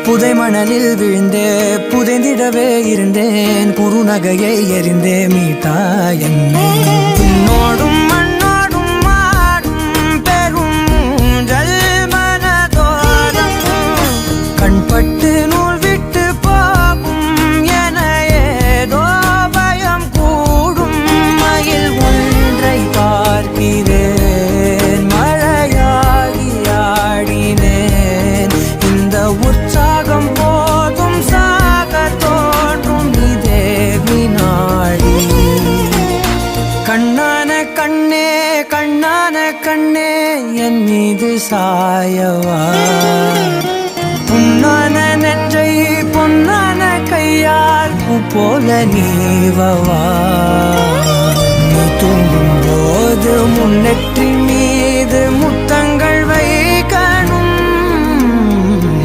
புதை மணலில் விழுந்தே புதைந்திடவே இருந்தேன் குறுநகையை எறிந்தே மீட்டா என்னை உன்னோடும் மண்ணோடும் மாடும் பெரும் ஊஞ்சல் மனதோரம் கண்பட்டு நூல் விட்டு போகும் என ஏதோ பயம் கூடும் மயில் ஒன்றை பார்க்கிறேன் மழையாகி ஆடினேன் இந்த உற்சாகம் போதும் சாக தோன்றும் இதே வினாடி கண்ணான கண்ணே கண்ணான கண்ணே என் மீது சாயவா புண்ணான நெஞ்சை பொன்னான கையால் பூ போல நீவவா நீ தூங்கும் போது முன்னெற்றி